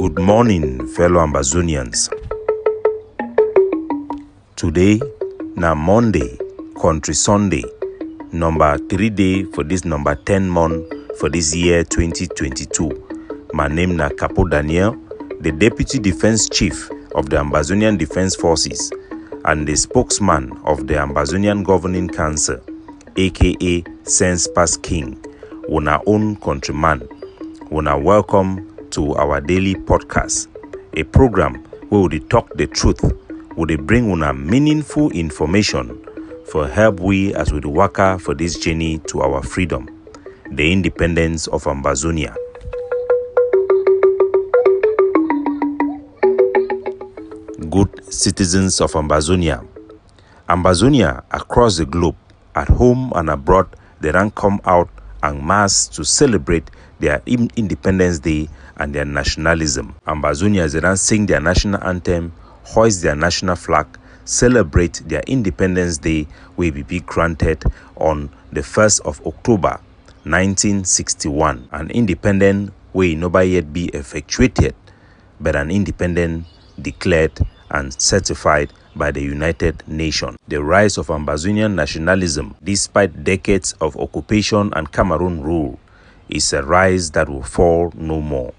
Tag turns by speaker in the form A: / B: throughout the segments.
A: Good morning, fellow Ambazonians. Today, na Monday, Country Sunday, number 3 day for this number 10 month for this year 2022. My name na Capo Daniel, the Deputy Defense Chief of the Ambazonian Defense Forces and the spokesman of the Ambazonian Governing Council, aka Sense Pass King, una own countryman. Una welcome to our daily podcast, a program where we talk the truth, we bring una meaningful information for help we as we waka for this journey to our freedom, the independence of Ambazonia. Good citizens of Ambazonia. Ambazonia across the globe, at home and abroad, they don't come out en masse to celebrate their Independence Day and their nationalism. Ambazonians, they don't sing their national anthem, hoist their national flag, celebrate their Independence Day, will be granted on the 1st of October 1961. An independent way nobody yet be effectuated, but an independent declared and certified by the United Nations. The rise of Ambazonian nationalism, despite decades of occupation and Cameroon rule, is a rise that will fall no more.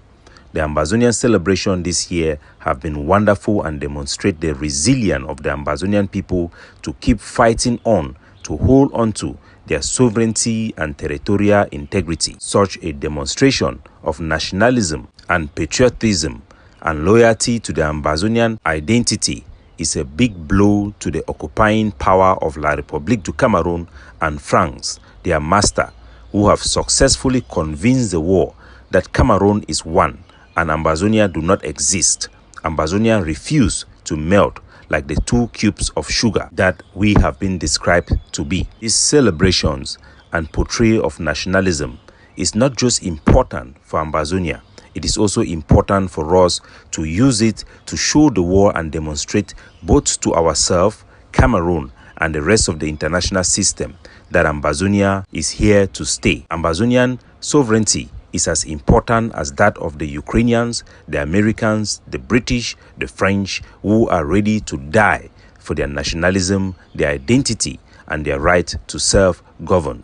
A: The Ambazonian celebration this year have been wonderful and demonstrate the resilience of the Ambazonian people to keep fighting on, to hold on to their sovereignty and territorial integrity. Such a demonstration of nationalism and patriotism and loyalty to the Ambazonian identity is a big blow to the occupying power of La République du Cameroon and France, their master, who have successfully convinced the world that Cameroon is one and Ambazonia do not exist. Ambazonia refuse to melt like the 2 cubes of sugar that we have been described to be. These celebrations and portrayal of nationalism is not just important for Ambazonia, it is also important for us to use it to show the world and demonstrate both to ourselves, Cameroon, and the rest of the international system that Ambazonia is here to stay. Ambazonian sovereignty is as important as that of the Ukrainians, the Americans, the British, the French, who are ready to die for their nationalism, their identity, and their right to self-govern.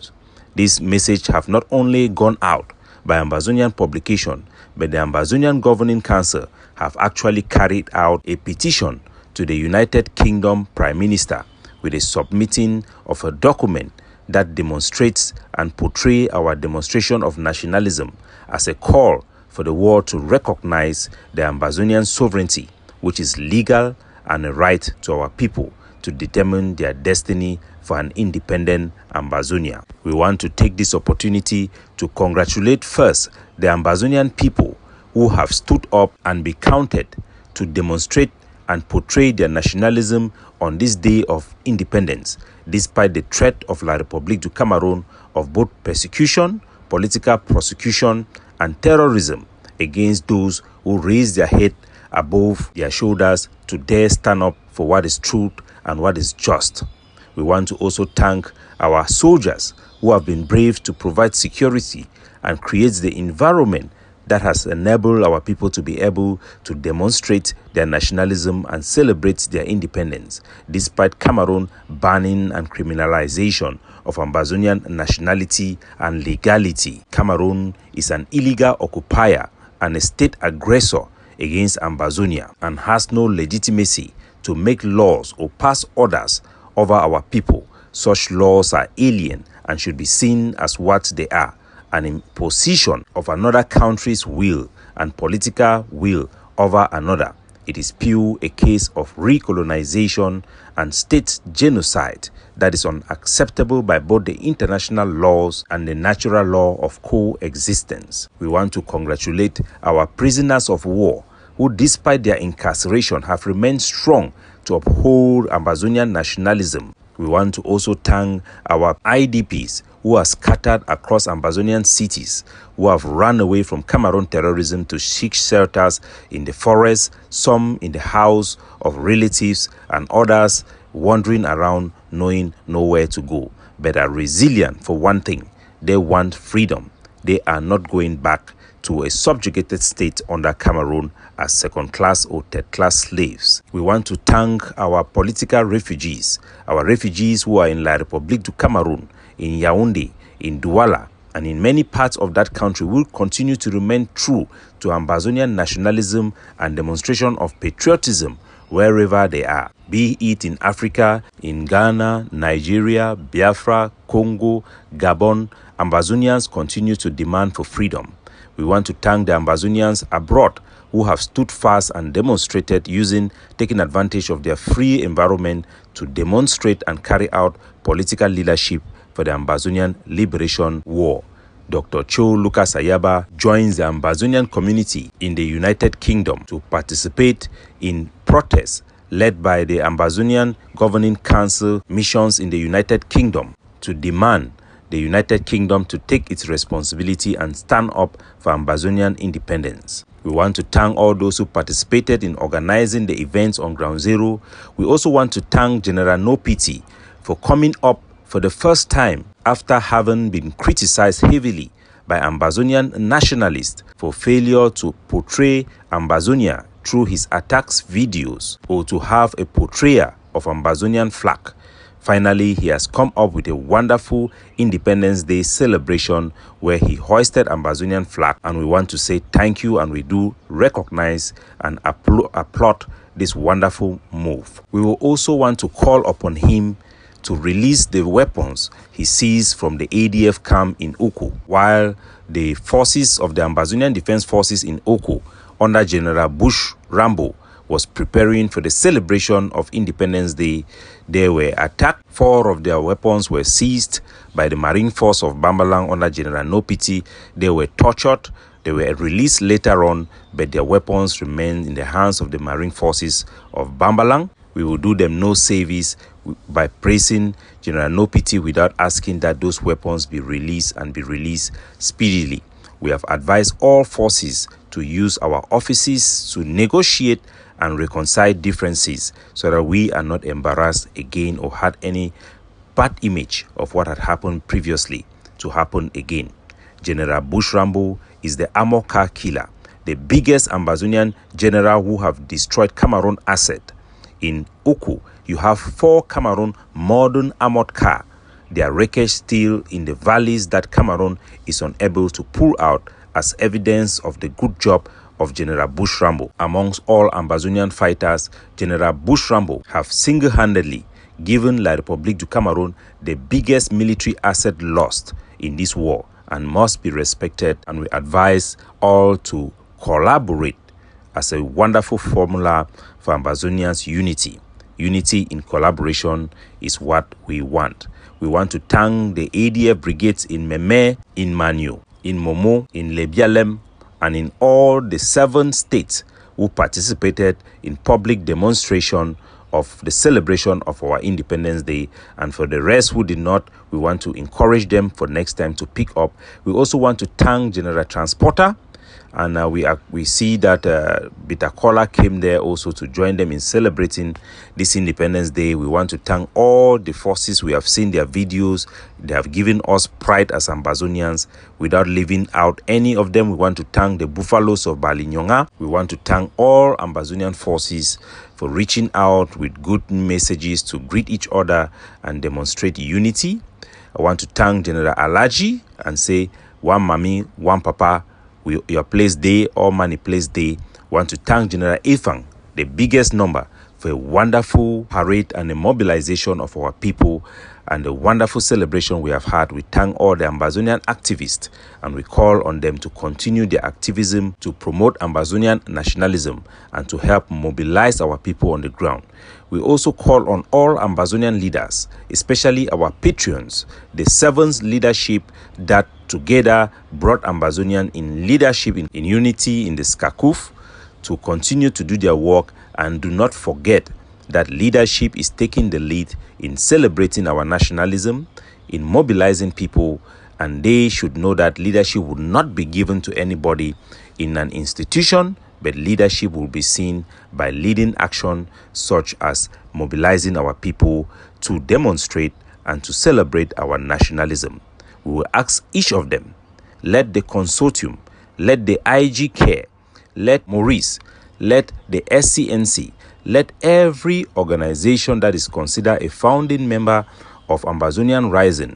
A: This message have not only gone out by Ambazonian publication, but the Ambazonian Governing Council have actually carried out a petition to the United Kingdom Prime Minister with a submitting of a document that demonstrates and portrays our demonstration of nationalism as a call for the world to recognize the Ambazonian sovereignty, which is legal and a right to our people to determine their destiny for an independent Ambazonia. We want to take this opportunity to congratulate first the Ambazonian people who have stood up and be counted to demonstrate and portray their nationalism on this day of independence, despite the threat of La République du Cameroon of both persecution, political prosecution, and terrorism against those who raise their head above their shoulders to dare stand up for what is truth and what is just. We want to also thank our soldiers who have been brave to provide security and create the environment that has enabled our people to be able to demonstrate their nationalism and celebrate their independence, despite Cameroon banning and criminalization of Ambazonian nationality and legality. Cameroon is an illegal occupier and a state aggressor against Ambazonia and has no legitimacy to make laws or pass orders over our people. Such laws are alien and should be seen as what they are, an imposition of another country's will and political will over another. It is pure a case of recolonization and state genocide that is unacceptable by both the international laws and the natural law of coexistence. We want to congratulate our prisoners of war who, despite their incarceration, have remained strong to uphold Ambazonian nationalism. We want to also thank our IDPs who are scattered across Ambazonian cities, who have run away from Cameroon terrorism to seek shelters in the forest, some in the house of relatives, and others wandering around knowing nowhere to go, but are resilient for one thing. They want freedom. they are not going back to a subjugated state under Cameroon as second-class or third-class slaves. We want to thank our political refugees, our refugees who are in La République du Cameroon, in Yaoundé, in Douala, and in many parts of that country will continue to remain true to Ambazonian nationalism and demonstration of patriotism wherever they are, be it in Africa, in Ghana, Nigeria, Biafra, Congo, Gabon. Ambazonians continue to demand for freedom. We want to thank the Ambazonians abroad who have stood fast and demonstrated taking advantage of their free environment to demonstrate and carry out political leadership for the Ambazonian Liberation War. Dr. Cho Lucas Ayaba joins the Ambazonian community in the United Kingdom to participate in protests led by the Ambazonian Governing Council missions in the United Kingdom to demand the United Kingdom to take its responsibility and stand up for Ambazonian independence. We want to thank all those who participated in organizing the events on Ground Zero. We also want to thank General No Pity for coming up for the first time after having been criticized heavily by Ambazonian nationalists for failure to portray Ambazonia through his attacks videos or to have a portrayal of Ambazonian flag. Finally, he has come up with a wonderful Independence Day celebration where he hoisted Ambazonian flag, and we want to say thank you, and we do recognize and applaud this wonderful move. We will also want to call upon him to release the weapons he seized from the ADF camp in Oko, while the forces of the Ambazonian Defense Forces in Oko under General Bush Rambo was preparing for the celebration of Independence Day. They were attacked. 4 of their weapons were seized by the Marine Force of Bambalang under General No Pity. They were tortured. They were released later on, but their weapons remained in the hands of the Marine Forces of Bambalang. We will do them no service by praising General No Pity without asking that those weapons be released and be released speedily. We have advised all forces to use our offices to negotiate and reconcile differences so that we are not embarrassed again or had any bad image of what had happened previously to happen again. General Bush Rambo is the armor car killer, the biggest Ambazonian general who have destroyed Cameroon asset. In Oko, you have 4 Cameroon modern armored car. Their wreckage still in the valleys that Cameroon is unable to pull out as evidence of the good job of General Bush Rambo. Amongst all Ambazonian fighters, General Bush Rambo have single-handedly given La République du Cameroon the biggest military asset lost in this war and must be respected, and we advise all to collaborate as a wonderful formula for Ambazonians' unity. Unity in collaboration is what we want. We want to thank the ADF brigades in Meme, in Manio, in Momo, in Lebialem, and in all the 7 states who participated in public demonstration of the celebration of our Independence Day. And for the rest who did not, we want to encourage them for next time to pick up. We also want to thank General Transporter, and we see that Bitakola came there also to join them in celebrating this Independence Day. We want to thank all the forces. We have seen their videos. They have given us pride as Ambazonians without leaving out any of them. We want to thank the Buffaloes of Balinyonga. We want to thank all Ambazonian forces for reaching out with good messages to greet each other and demonstrate unity. I want to thank General Alaji and say, one mommy, one papa, your place day, all money place day. Want to thank General Ifang, the biggest number, for a wonderful parade and a mobilization of our people and the wonderful celebration we have had. We thank all the Ambazonian activists, and we call on them to continue their activism to promote Ambazonian nationalism and to help mobilize our people on the ground. We also call on all Ambazonian leaders, especially our patrons, the 7th leadership that together brought Ambazonian in leadership, in unity in the Skakuf, to continue to do their work, and do not forget that leadership is taking the lead in celebrating our nationalism, in mobilizing people, and they should know that leadership will not be given to anybody in an institution, but leadership will be seen by leading action such as mobilizing our people to demonstrate and to celebrate our nationalism. We will ask each of them let the consortium, let the IG Care, let Maurice, let the SCNC, let every organization that is considered a founding member of Ambazonian Rising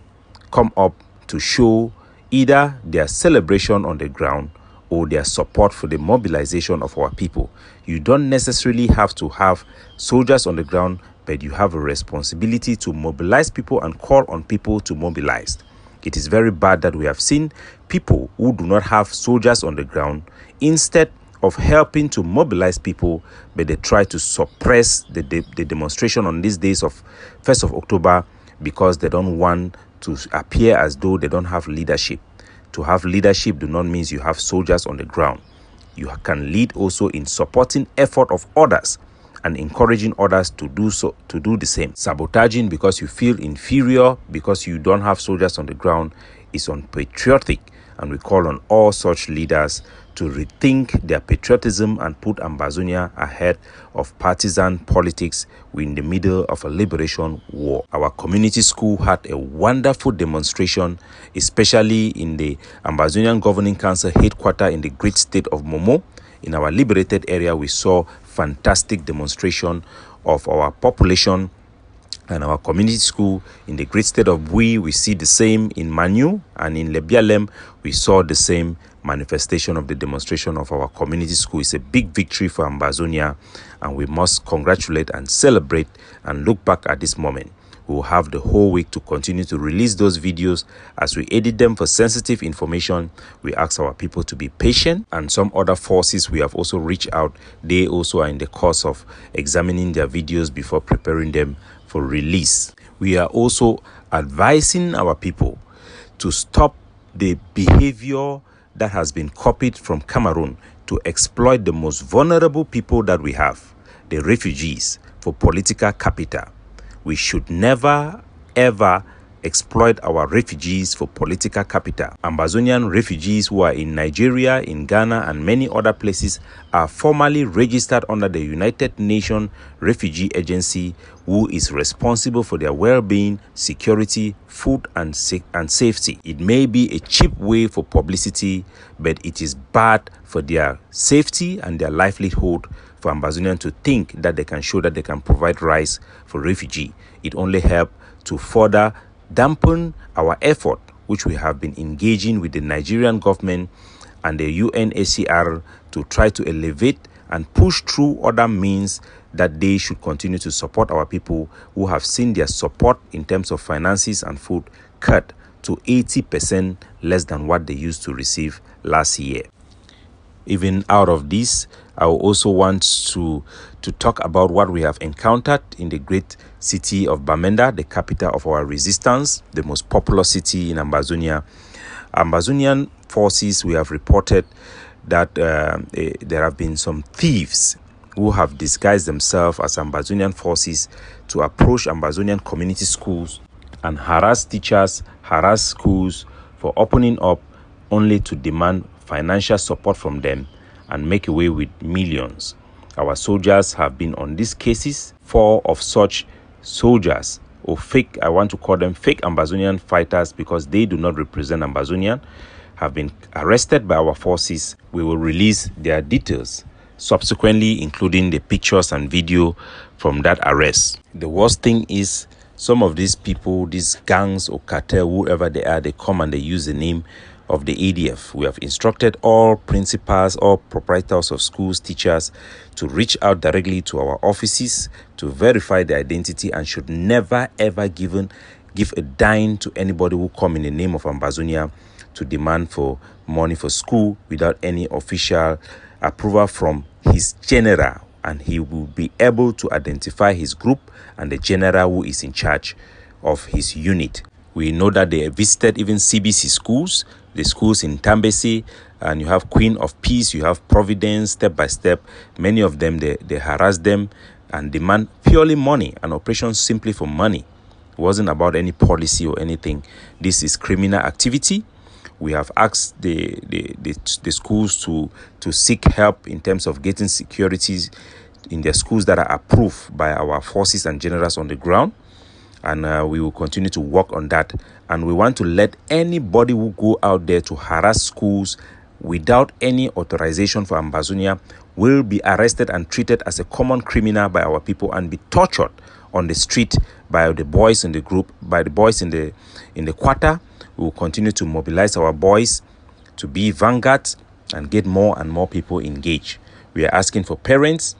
A: come up to show either their celebration on the ground or their support for the mobilization of our people. You don't necessarily have to have soldiers on the ground, but you have a responsibility to mobilize people and call on people to mobilize. It is very bad that we have seen people who do not have soldiers on the ground, instead of helping to mobilize people, but they try to suppress the demonstration on these days of 1st of October because they don't want to appear as though they don't have leadership. To have leadership do not mean you have soldiers on the ground. You can lead also in supporting effort of others and encouraging others to do so, to do the same. Sabotaging because you feel inferior because you don't have soldiers on the ground is unpatriotic, and we call on all such leaders to rethink their patriotism and put Ambazonia ahead of partisan politics. We're in the middle of a liberation war. Our community school had a wonderful demonstration, especially in the Ambazonian Governing Council headquarters in the great state of Momo. In our liberated area, we saw fantastic demonstration of our population and our community school. In the great state of Bui, we see the same in Manu, and in Lebialem, we saw the same manifestation of the demonstration of our community school. It's a big victory for Ambazonia, and we must congratulate and celebrate and look back at this moment. We will have the whole week to continue to release those videos as we edit them for sensitive information. We ask our people to be patient, and some other forces we have also reached out. They also are in the course of examining their videos before preparing them for release. We are also advising our people to stop the behavior that has been copied from Cameroon to exploit the most vulnerable people that we have, the refugees, for political capital. We should never, ever exploit our refugees for political capital. Ambazonian refugees who are in Nigeria, in Ghana, and many other places are formally registered under the United Nations Refugee Agency, who is responsible for their well-being, security, food, and safety. It may be a cheap way for publicity, but it is bad for their safety and their livelihood for Ambazonians to think that they can show that they can provide rice for refugee. It only helps to further dampen our effort, which we have been engaging with the Nigerian government and the UNHCR to try to elevate and push through other means that they should continue to support our people who have seen their support in terms of finances and food cut to 80% less than what they used to receive last year. Even out of this, I also want to talk about what we have encountered in the great city of Bamenda, the capital of our resistance, the most populous city in Ambazonia. Ambazonian forces, we have reported that there have been some thieves who have disguised themselves as Ambazonian forces to approach Ambazonian community schools and harass teachers, harass schools for opening up, only to demand financial support from them and make away with millions. Our soldiers have been on these cases. 4 of such soldiers, or fake, I want to call them fake Ambazonian fighters because they do not represent Ambazonian, have been arrested by our forces. We will release their details subsequently, including the pictures and video from that arrest. The worst thing is some of these people, these gangs or cartel, whoever they are, they come and they use the name of the ADF. We have instructed all principals, all proprietors of schools, teachers to reach out directly to our offices to verify the identity, and should never ever give a dime to anybody who come in the name of Ambazonia to demand for money for school without any official approval from his general, and he will be able to identify his group and the general who is in charge of his unit. We know that they visited even CBC schools, the schools in Tambesi, and you have Queen of Peace, you have Providence, step by step. Many of them, they harass them and demand purely money, an operation simply for money. It wasn't about any policy or anything. This is criminal activity. We have asked the schools to seek help in terms of getting securities in their schools that are approved by our forces and generals on the ground. and we will continue to work on that. And we want to let anybody who go out there to harass schools without any authorization for Ambazonia will be arrested and treated as a common criminal by our people and be tortured on the street by the boys in the group, by the boys in the quarter. We will continue to mobilize our boys to be vanguards and get more and more people engaged. We are asking for parents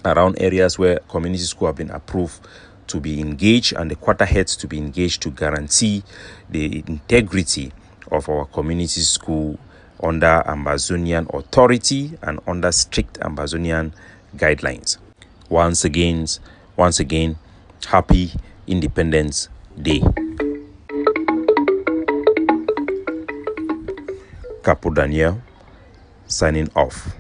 A: around areas where community schools have been approved to be engaged, and the quarter heads to be engaged to guarantee the integrity of our community school under Ambazonian authority and under strict Ambazonian guidelines. Once again, happy Independence Day. Capo Daniel, signing off.